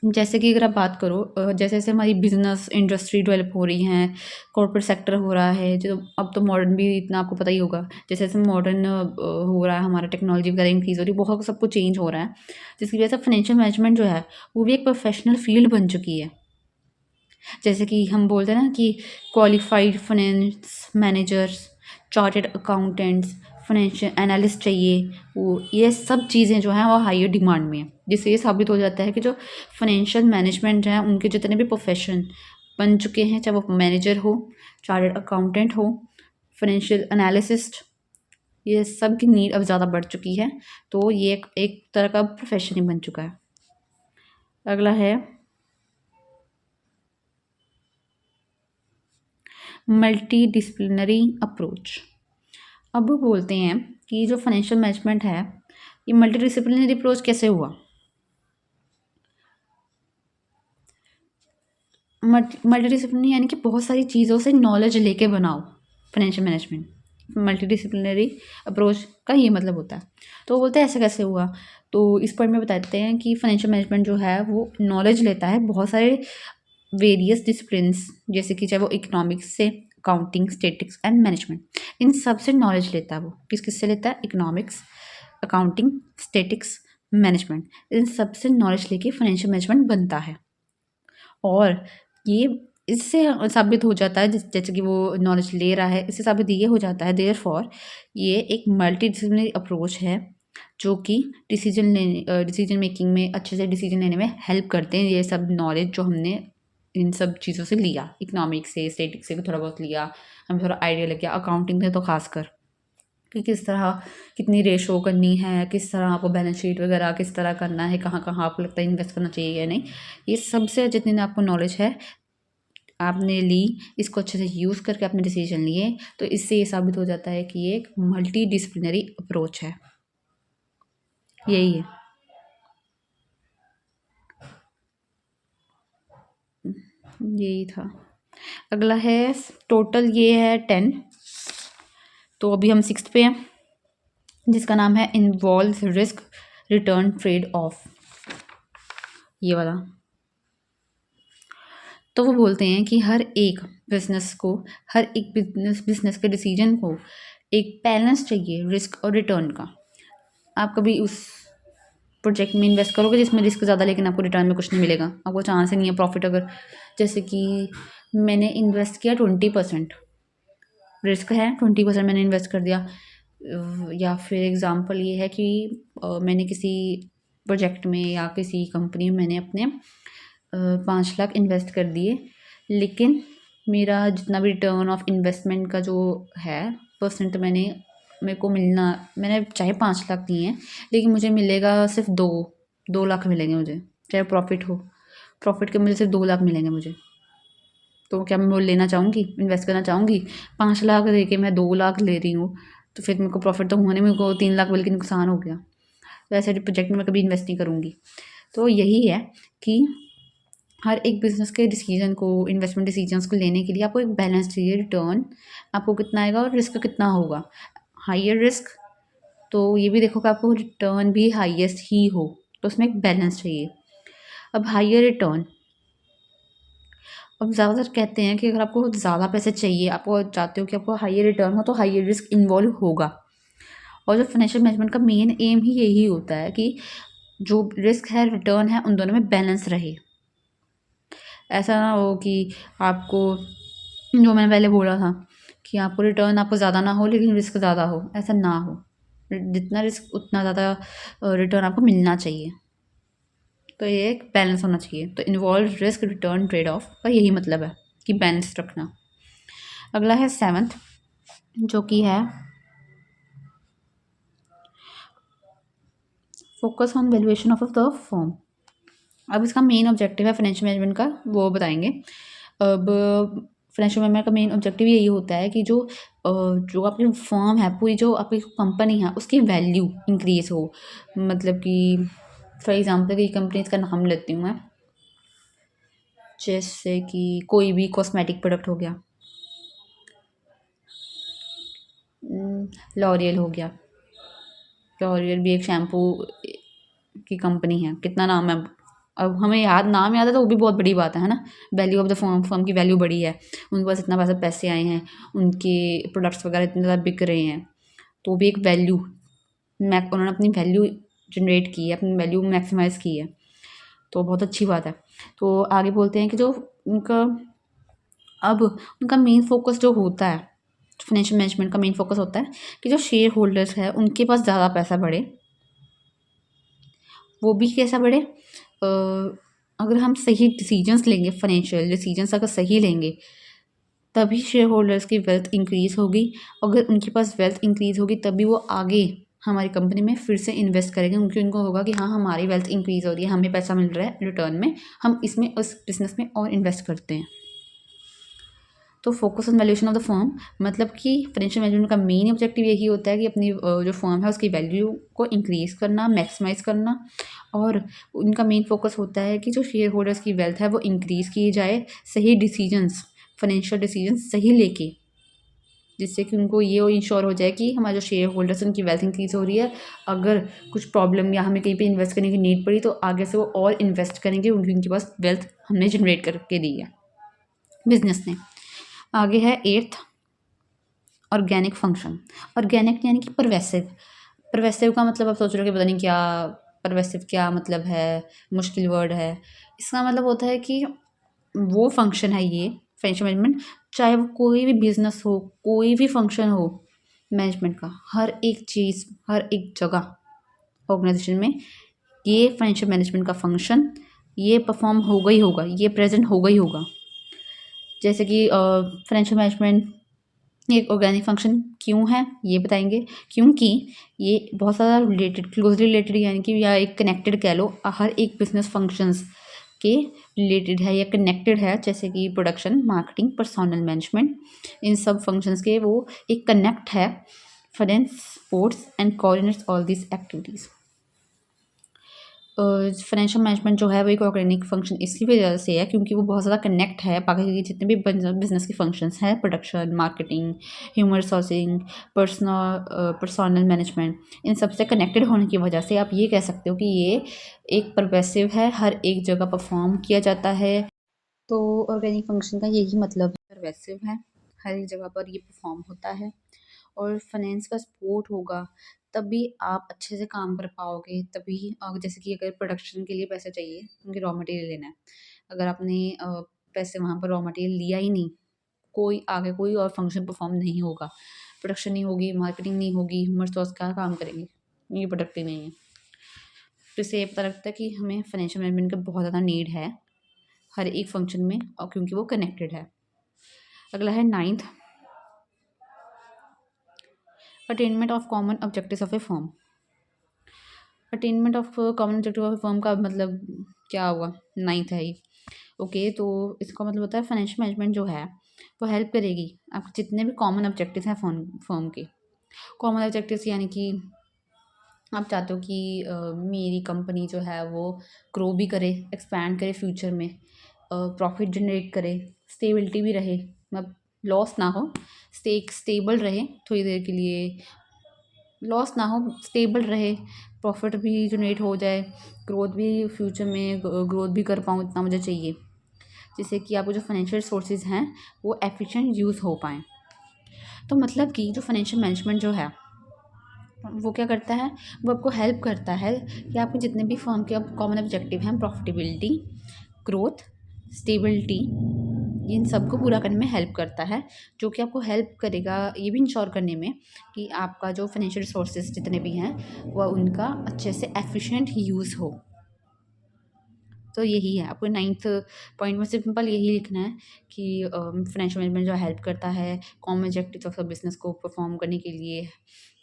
जैसे कि अगर आप बात करो जैसे जैसे हमारी बिजनेस इंडस्ट्री डेवलप हो रही हैं, कॉर्पोरेट सेक्टर हो रहा है, जो अब तो मॉडर्न भी इतना आपको पता ही होगा, जैसे जैसे मॉडर्न हो रहा है, हमारा टेक्नोलॉजी वगैरह इंक्रीज हो रही है, बहुत सब कुछ चेंज हो रहा है, जिसकी वजह से फाइनेंशियल मैनेजमेंट जो है वो भी एक प्रोफेशनल फील्ड बन चुकी है। जैसे कि हम बोलते हैं ना कि qualified finance managers, chartered accountants, financial analyst चाहिए, वो ये सब चीज़ें जो हैं वो हायर डिमांड में है, जिससे ये साबित हो जाता है कि जो फाइनेंशियल मैनेजमेंट है उनके जितने भी प्रोफेशन बन चुके हैं, चाहे वो मैनेजर हो, चार्टेड अकाउंटेंट हो, फाइनेंशियल एनालिसिस्ट, ये सब की नीड अब ज़्यादा बढ़ चुकी है, तो ये एक तरह का प्रोफेशन ही बन चुका है। अगला है मल्टी डिसिप्लिनरी अप्रोच। अब वो बोलते हैं कि जो फाइनेंशियल मैनेजमेंट है ये मल्टी डिसिप्लिनरी अप्रोच कैसे हुआ। मल्टी डिसिप्लिनरी यानी कि बहुत सारी चीज़ों से नॉलेज लेके बनाओ financial management. Multi disciplinary approach का ये मतलब होता है। तो वो बोलते हैं ऐसे कैसे हुआ, तो इस पॉइंट में बताते हैं कि फाइनेंशियल मैनेजमेंट जो है वो नॉलेज लेता है बहुत सारे वेरियस डिसिप्लिन्स, जैसे कि चाहे वो इकोनॉमिक्स से, अकाउंटिंग, स्टेटिक्स एंड मैनेजमेंट, इन सब से नॉलेज लेता है। वो किस किस से लेता है, इकोनॉमिक्स, अकाउंटिंग, स्टेटिक्स, मैनेजमेंट, इन सब से नॉलेज लेके फाइनेंशियल मैनेजमेंट बनता है। और ये इससे साबित हो जाता है जैसे कि वो नॉलेज ले रहा है, इससे साबित ये हो जाता है देयरफॉर ये एक मल्टी डिसिप्लिनरी अप्रोच है जो कि डिसीजन मेकिंग में अच्छे से डिसीजन लेने में हेल्प करते हैं। ये सब नॉलेज जो हमने इन सब चीज़ों से लिया, इकोनॉमिक्स से, स्टेटिक्स से थोड़ा बहुत लिया, हमें थोड़ा आइडिया लग गया, अकाउंटिंग से तो खासकर कि किस तरह कितनी रेशो करनी है, किस तरह आपको बैलेंस शीट वगैरह किस तरह करना है, कहाँ कहाँ आपको लगता है इन्वेस्ट करना चाहिए या नहीं, ये सबसे जितनी आपको नॉलेज है आपने ली, इसको अच्छे से यूज़ करके आपने डिसीजन लिए, तो इससे ये साबित हो जाता है कि ये एक मल्टी डिसिप्लिनरी अप्रोच है। यही है, यही था। अगला है टोटल, ये है 10, तो अभी हम 6th पे हैं जिसका नाम है involve risk return trade off, ये वाला। तो वो बोलते हैं कि हर एक बिजनेस को, हर एक बिजनेस के डिसीजन को एक बैलेंस चाहिए रिस्क और रिटर्न का। आप कभी उस प्रोजेक्ट में इन्वेस्ट करोगे जिसमें रिस्क ज़्यादा लेकिन आपको रिटर्न में कुछ नहीं मिलेगा, आपको चांस ही नहीं है प्रॉफिट। अगर जैसे कि मैंने इन्वेस्ट किया 20%, रिस्क है 20% मैंने इन्वेस्ट कर दिया, या फिर एग्ज़ाम्पल ये है कि मैंने किसी प्रोजेक्ट में या किसी कंपनी में मैंने अपने 5 लाख इन्वेस्ट कर दिए, लेकिन मेरा जितना भी रिटर्न ऑफ इन्वेस्टमेंट का जो है परसेंट मेरे को मिलना, मैंने चाहे 5 लाख दिए हैं लेकिन मुझे मिलेगा सिर्फ 2 लाख मिलेंगे मुझे, चाहे प्रॉफिट हो, प्रॉफिट के मुझे सिर्फ 2 लाख मिलेंगे मुझे। तो क्या मैं वो लेना चाहूँगी, इन्वेस्ट करना चाहूँगी? 5 लाख दे के मैं 2 लाख ले रही हूँ, तो फिर मेरे को प्रॉफिट तो हुआ नहीं, मेरे को 3 लाख बल्कि नुकसान हो गया। तो ऐसे प्रोजेक्ट में मैं कभी इन्वेस्ट नहीं करूँगी। तो यही है कि हर एक बिजनेस के डिसीजन को, इन्वेस्टमेंट डिसीजंस को लेने के लिए आपको एक बैलेंस चाहिए, रिटर्न आपको कितना आएगा और रिस्क कितना होगा। हाइयर रिस्क तो ये भी देखो कि आपको रिटर्न भी हाईएस्ट ही हो, तो उसमें एक बैलेंस चाहिए। अब हाइयर रिटर्न, अब ज़्यादातर कहते हैं कि अगर आपको ज़्यादा पैसे चाहिए, आपको चाहते हो कि आपको हाइयर रिटर्न हो, तो हाइयर रिस्क इन्वॉल्व होगा। और जो फाइनेंशियल मैनेजमेंट का मेन एम ही यही होता है कि जो रिस्क है, रिटर्न है, उन दोनों में बैलेंस रहे। ऐसा ना हो कि आपको, जो मैंने पहले बोला था कि आपको रिटर्न आपको ज़्यादा ना हो लेकिन रिस्क ज़्यादा हो, ऐसा ना हो। जितना रिस्क उतना ज़्यादा रिटर्न आपको मिलना चाहिए। तो ये एक बैलेंस होना चाहिए। तो involve risk return trade off का यही मतलब है कि बैलेंस रखना। अगला है 7th, जो कि है focus on valuation of the firm. अब इसका मेन ऑब्जेक्टिव है फाइनेंशियल मैनेजमेंट का, वो बताएंगे। अब फाइनेंशियल मैनेजमेंट का मेन ऑब्जेक्टिव यही होता है कि जो आपकी फर्म है, पूरी जो आपकी कंपनी है, उसकी वैल्यू इंक्रीज हो। मतलब कि फॉर एग्जांपल की कंपनीज का नाम लेती हूँ मैं, जैसे कि कोई भी कॉस्मेटिक प्रोडक्ट हो गया, लॉरियल हो गया, लॉरियल भी एक शैम्पू की कंपनी है, कितना नाम है, अब हमें नाम याद है तो वो भी बहुत बड़ी बात है ना। वैल्यू ऑफ द फर्म की वैल्यू बड़ी है, उनके पास इतना पैसे आए हैं, उनके प्रोडक्ट्स वगैरह इतने ज़्यादा बिक रहे हैं, तो भी एक वैल्यू उन्होंने अपनी वैल्यू जनरेट की है, अपनी वैल्यू मैक्सिमाइज़ की है, तो बहुत अच्छी बात है। तो आगे बोलते हैं कि जो उनका अब उनका मेन फोकस जो होता है, फाइनेंशियल मैनेजमेंट का मेन फोकस होता है कि जो शेयर होल्डर्स है उनके पास ज़्यादा पैसा बढ़े। वो भी कैसा बढ़े? अगर हम सही डिसीजंस लेंगे, फाइनेंशियल डिसीजंस अगर सही लेंगे, तभी शेयर होल्डर्स की वेल्थ इंक्रीज़ होगी। अगर उनके पास वेल्थ इंक्रीज़ होगी तभी वो आगे हमारी कंपनी में फिर से इन्वेस्ट करेंगे, क्योंकि उनको होगा कि हाँ, हमारी वेल्थ इंक्रीज़ हो रही है, हमें पैसा मिल रहा है रिटर्न में, हम इसमें उस बिज़नेस में और इन्वेस्ट करते हैं। तो focus on valuation of the firm, मतलब कि फाइनेंशियल मैनेजमेंट का मेन ऑब्जेक्टिव यही होता है कि अपनी जो फर्म है उसकी वैल्यू को इंक्रीज़ करना, मैक्सिमाइज़ करना। और उनका मेन फोकस होता है कि जो शेयर होल्डर्स की वेल्थ है वो इंक्रीज़ की जाए, सही डिसीजंस, फाइनेंशियल डिसीजंस सही लेके, जिससे कि उनको ये इंश्योर हो जाए कि हमारे जो शेयर होल्डर्स हैं उनकी वेल्थ इंक्रीज़ हो रही है। अगर कुछ प्रॉब्लम या हमें कहीं पे इन्वेस्ट करने की नीड पड़ी तो आगे से वो और इन्वेस्ट करेंगे, क्योंकि उनके पास वेल्थ हमने जनरेट करके दी है बिजनेस ने। आगे है 8th, ऑर्गेनिक फंक्शन। ऑर्गेनिक यानी कि परवेसिव। परवेसिव का मतलब आप सोच रहे हो कि पता नहीं क्या परवेसिव क्या मतलब है, मुश्किल वर्ड है। इसका मतलब होता है कि वो फंक्शन है ये फाइनेंशियल मैनेजमेंट, चाहे वो कोई भी बिजनेस हो, कोई भी फंक्शन हो मैनेजमेंट का, हर एक चीज़, हर एक जगह ऑर्गेनाइजेशन में ये फाइनेंशियल मैनेजमेंट का फंक्शन ये परफॉर्म होगा ही होगा, ये प्रेजेंट होगा ही होगा। जैसे कि फाइनेंशियल मैनेजमेंट एक ऑर्गेनिक फंक्शन क्यों है ये बताएंगे, क्योंकि ये बहुत ज़्यादा रिलेटेड, क्लोजली रिलेटेड, यानी कि या एक कनेक्टेड कह लो, हर एक बिजनेस फंक्शंस के रिलेटेड है या कनेक्टेड है। जैसे कि प्रोडक्शन, मार्केटिंग, पर्सनल मैनेजमेंट, इन सब फंक्शंस के वो एक कनेक्ट है। Finance supports and coordinates all this activities. Financial management जो है वो एक ऑर्गेनिक फंक्शन इसकी वजह से है क्योंकि वो बहुत ज़्यादा कनेक्ट है बाकी के जितने भी बिजनेस के फंक्शंस हैं, production, marketing, human resourcing, personal management, इन सब से कनेक्टेड होने की वजह से आप ये कह सकते हो कि ये एक परवेसिव है, हर एक जगह परफॉर्म किया जाता है। तो ऑर्गेनिक फंक्शन का यही मतलब परवेसिव है, हर एक जगह पर ये परफॉर्म होता है। और फाइनेंस का सपोर्ट होगा तभी आप अच्छे से काम कर पाओगे, तभी जैसे कि अगर प्रोडक्शन के लिए पैसे चाहिए क्योंकि रॉ मटेरियल लेना है, अगर आपने पैसे वहाँ पर रॉ मटेरियल लिया ही नहीं, कोई आगे कोई और फंक्शन परफॉर्म नहीं होगा, प्रोडक्शन नहीं होगी, मार्केटिंग नहीं होगी, ह्यूमन रिसोर्स क्या काम करेंगे, ये प्रोडक्ट ही नहीं है। तो इससे ये पता लगता है कि हमें फाइनेंशियल मैनेजमेंट का बहुत ज़्यादा नीड है हर एक फंक्शन में, और क्योंकि वो कनेक्टेड है। अगला है 9th, attainment of common objectives of A firm. Attainment of common objective of firm का मतलब क्या हुआ, 9th है ये। ओके, तो इसका मतलब होता है फाइनेंशियल मैनेजमेंट जो है वो हेल्प करेगी आपके जितने भी कॉमन ऑब्जेक्टिव्स हैं फर्म के। कॉमन ऑब्जेक्टिव्स यानी कि आप चाहते हो कि मेरी कंपनी जो है वो ग्रो भी करे, एक्सपैंड करे फ्यूचर में, प्रॉफिट जनरेट करे, स्टेबिलिटी भी रहे, मतलब लॉस ना हो, स्टेबल रहे, थोड़ी देर के लिए लॉस ना हो, स्टेबल रहे, प्रॉफिट भी जनरेट हो जाए, ग्रोथ भी फ्यूचर में ग्रोथ भी कर पाऊँ, इतना मुझे चाहिए, जिससे कि आपको जो फाइनेंशियल रिसोर्सेज हैं वो एफिशिएंट यूज़ हो पाएँ। तो मतलब कि जो फाइनेंशियल मैनेजमेंट जो है वो क्या करता है, वो आपको हेल्प करता है कि आपके जितने भी फर्म के अब कॉमन ऑब्जेक्टिव हैं, प्रॉफिटेबिलिटी, ग्रोथ, स्टेबिलिटी, इन सबको पूरा करने में हेल्प करता है, जो कि आपको हेल्प करेगा ये भी इंश्योर करने में कि आपका जो फाइनेंशियल रिसोर्सेज जितने भी हैं वह उनका अच्छे से एफिशिएंट यूज़ हो। तो यही है, आपको 9th पॉइंट में सिंपल यही लिखना है कि फाइनेंशियल मैनेजमेंट जो हेल्प करता है कॉमन ऑब्जेक्टिव्स ऑफ बिजनेस को परफॉर्म करने के लिए,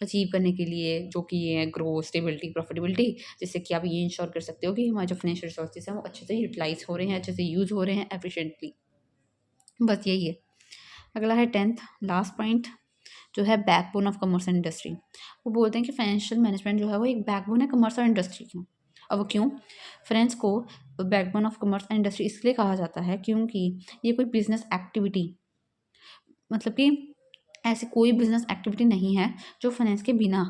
अचीव करने के लिए, जो कि ये है ग्रोथ, स्टेबिलिटी, प्रॉफिटेबिलिटी, जिससे कि आप ये इंश्योर कर सकते हो कि हमारे जो फाइनेंशियल रिसोर्सेज हैं वो अच्छे से यूटिलाइज हो रहे हैं, अच्छे से यूज़ हो रहे हैं एफिशिएंटली। बस यही है। अगला है 10th, लास्ट पॉइंट, जो है backbone of commerce and industry. वो बोलते हैं कि फाइनेंशियल मैनेजमेंट जो है वो एक बैकबोन है कमर्स और इंडस्ट्री की। अब वो क्यों? फाइनेंस को backbone of commerce and industry इसलिए कहा जाता है क्योंकि ये कोई बिजनेस एक्टिविटी, मतलब कि ऐसी कोई बिजनेस एक्टिविटी नहीं है जो फाइनेंस के बिना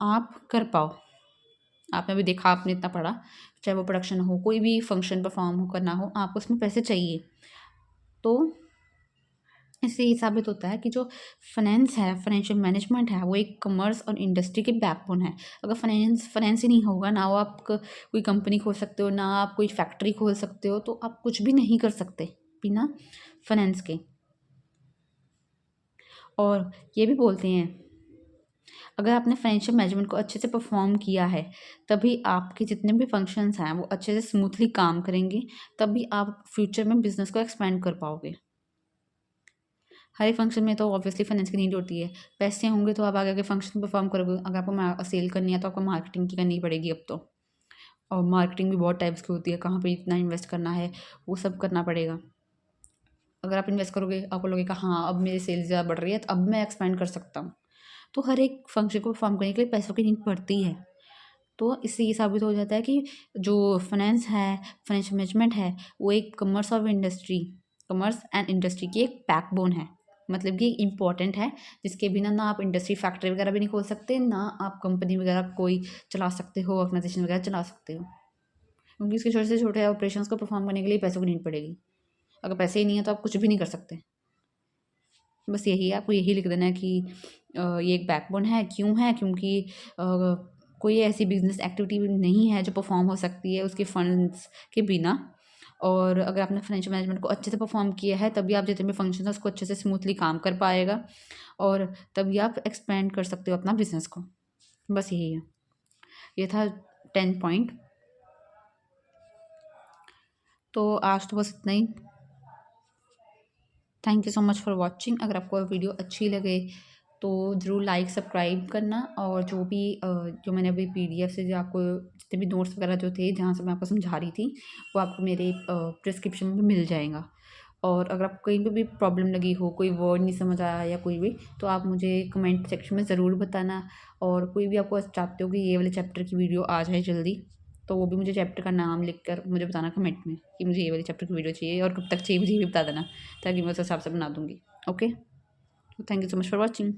आप कर पाओ। आपने भी देखा, आपने इतना पढ़ा, चाहे वो प्रोडक्शन हो, कोई भी फंक्शन परफॉर्म हो करना हो, आपको उसमें पैसे चाहिए। तो इससे ये साबित होता है कि जो फाइनेंस है, फाइनेंशियल मैनेजमेंट है, वो एक कॉमर्स और इंडस्ट्री के बैकबोन है। अगर फाइनेंस ही नहीं होगा ना, वो आप कोई कंपनी खोल सकते हो, ना आप कोई फैक्ट्री खोल सकते हो, तो आप कुछ भी नहीं कर सकते बिना फाइनेंस के। और ये भी बोलते हैं, अगर आपने फाइनेंशियल मैनेजमेंट को अच्छे से परफॉर्म किया है, तभी आपके जितने भी फंक्शंस हैं वो अच्छे से स्मूथली काम करेंगे, तभी आप फ्यूचर में बिजनेस को एक्सपेंड कर पाओगे। हर एक फंक्शन में तो ऑब्वियसली फाइनेंस की नीड होती है। पैसे होंगे तो आप आगे आगे फंक्शन परफॉर्म करोगे। अगर आपको सेल करनी है तो आपको मार्केटिंग की करनी पड़ेगी अब तो। और मार्केटिंग भी बहुत टाइप्स की होती है, कहाँ पे इतना इन्वेस्ट करना है वो सब करना पड़ेगा। अगर आप इन्वेस्ट करोगे, आपको लगेगा हाँ अब मेरी सेल्स ज़्यादा बढ़ रही है, तो अब मैं एक्सपेंड कर सकता हूँ। तो हर एक फंक्शन को परफॉर्म करने के लिए पैसों की नीड पड़ती है। तो इससे ये साबित हो जाता है कि जो फाइनेंस है, फाइनेंशियल मैनेजमेंट है, वो एक कॉमर्स एंड इंडस्ट्री की एक बैकबोन है। मतलब कि इम्पॉर्टेंट है, जिसके बिना ना आप इंडस्ट्री फैक्ट्री वगैरह भी नहीं खोल सकते, ना आप कंपनी वगैरह कोई चला सकते हो, ऑर्गेनाइजेशन वगैरह चला सकते हो, क्योंकि इसके छोटे से छोटे ऑपरेशंस को परफॉर्म करने के लिए पैसों की नीड पड़ेगी। अगर पैसे ही नहीं है तो आप कुछ भी नहीं कर सकते। बस यही है, आपको यही लिख देना है कि ये एक बैकबोन है। क्यों है? क्योंकि कोई ऐसी बिजनेस एक्टिविटी नहीं है जो परफॉर्म हो सकती है उसके फंड्स के बिना। और अगर आपने फाइनेंशियल मैनेजमेंट को अच्छे से परफॉर्म किया है, तभी आप जितने भी फंक्शन है उसको अच्छे से स्मूथली काम कर पाएगा, और तभी आप एक्सपेंड कर सकते हो अपना बिजनेस को। बस यही है, ये था 10 पॉइंट। तो आज तो बस इतना ही। Thank you so much for watching. अगर आपको वीडियो अच्छी लगे तो ज़रूर लाइक सब्सक्राइब करना, और जो भी जो मैंने अभी PDF से जो आपको जितने भी नोट्स वगैरह जो थे जहाँ से मैं आपको समझा रही थी, वो आपको मेरे प्रिस्क्रिप्शन में मिल जाएगा। और अगर आपको कहीं पे भी प्रॉब्लम लगी हो, कोई वर्ड नहीं समझ आया या कोई भी, तो आप मुझे कमेंट सेक्शन में ज़रूर बताना। और कोई भी आपको चाहते हो कि ये वाले चैप्टर की वीडियो आ जाए जल्दी, तो वो भी मुझे चैप्टर का नाम लिख कर मुझे बताना कमेंट में कि मुझे ये वाले चैप्टर की वीडियो चाहिए, और कब तक चाहिए मुझे ये भी बता देना, ताकि मैं उस हिसाब से बना दूँगी। Okay, thank you so much for watching.